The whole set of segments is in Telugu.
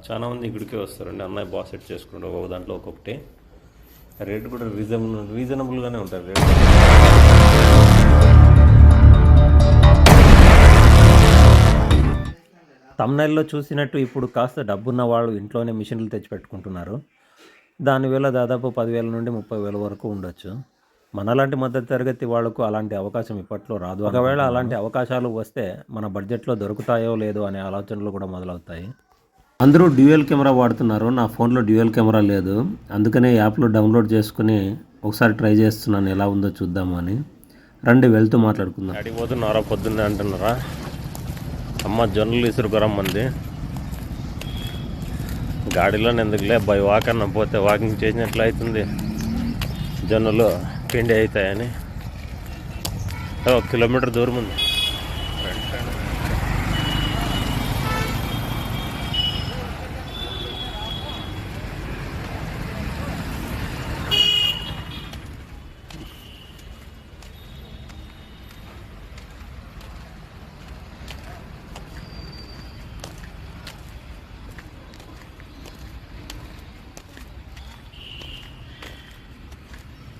చాలా మంది ఇక్కడికే వస్తారండి. అన్నయ్య బాగా సెట్ చేసుకుంటారు, ఒక దాంట్లో ఒక్కొక్కటి. రేట్ కూడా రీజనబుల్గానే ఉంటుంది రేట్. తమ్నైల్లో చూసినట్టు ఇప్పుడు కాస్త డబ్బున్న వాళ్ళు ఇంట్లోనే మిషన్లు తెచ్చిపెట్టుకుంటున్నారు. దానివల్ల దాదాపు 10,000 నుండి 30,000 వరకు ఉండొచ్చు. మనలాంటి మధ్య తరగతి వాళ్లకు అలాంటి అవకాశం ఇప్పట్లో రాదు. ఒకవేళ అలాంటి అవకాశాలు వస్తే మన బడ్జెట్లో దొరుకుతాయో లేదో అనే ఆలోచనలు కూడా మొదలవుతాయి. అందరూ డ్యూయల్ కెమెరా వాడుతున్నారు. నా ఫోన్లో డ్యూయల్ కెమెరా లేదు, అందుకనే యాప్లో డౌన్లోడ్ చేసుకుని ఒకసారి ట్రై చేస్తున్నాను, ఎలా ఉందో చూద్దాము అని. రండి వెళ్తూ మాట్లాడుకుందాం. అడిగిపోతున్నారా పొద్దున్నే అంటున్నారా? అమ్మ జొన్నలు ఇసురుకురమ్మంది. గాడిలోనే ఎందుకులే, బై వాక్ అన్న పోతే వాకింగ్ చేసినట్లు అవుతుంది, జొన్నలు పిండి అవుతాయని. 1 కిలోమీటర్ దూరం ఉంది.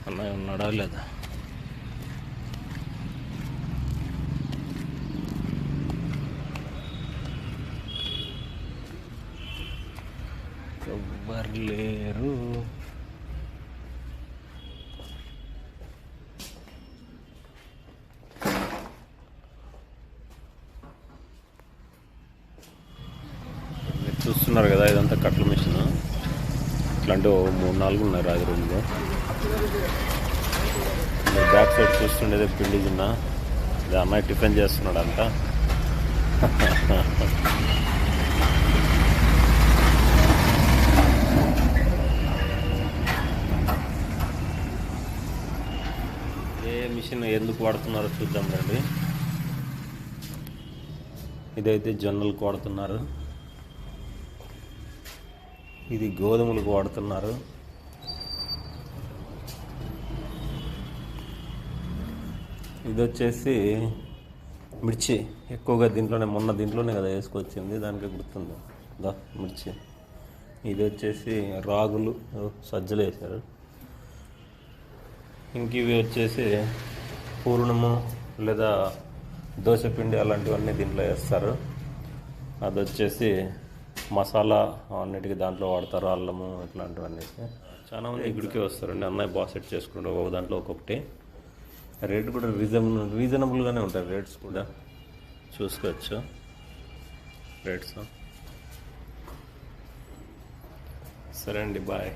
అన్నయ్య ఉన్నాడా లేదా? ఎవ్వరు లేరు. మీరు చూస్తున్నారు కదా, ఇదంతా కట్ల మిషన్. ఇట్లాంటి 3-4 ఉన్నాయి రాజరూమ్లో. బ్యాక్ సైడ్ చూస్తుండేది పిండి చిన్న. ఇది అమ్మాయి టిఫిన్ చేస్తున్నాడు అంట. ఏ మిషన్ ఎందుకు వాడుతున్నారో చూద్దాం రండి. ఇదైతే జొన్నలకు వాడుతున్నారు, ఇది గోధుమలకు వాడుతున్నారు. ఇది వచ్చేసి మిర్చి. ఎక్కువగా దీంట్లోనే కదా వేసుకొచ్చింది, దానికి గుర్తుంది దా మిర్చి. ఇది వచ్చేసి రాగులు, సజ్జలు వేశారు. ఇంక ఇవి వచ్చేసి పూర్ణము లేదా దోశపిండి అలాంటివన్నీ దీంట్లో వేస్తారు. అది వచ్చేసి మసాలా అన్నిటికీ దాంట్లో వాడతారు, అల్లము ఇట్లాంటివన్నీ. చాలా మంది ఇక్కడికే వస్తారండి. అన్నయ్య బాగా సెట్ చేసుకుంటారు, ఒక దాంట్లో ఒక్కొక్కటి. రేట్ కూడా రీజనబుల్గానే ఉంటాయి, రేట్స్ కూడా చూసుకోవచ్చు రేట్స్. సరే అండి, బాయ్.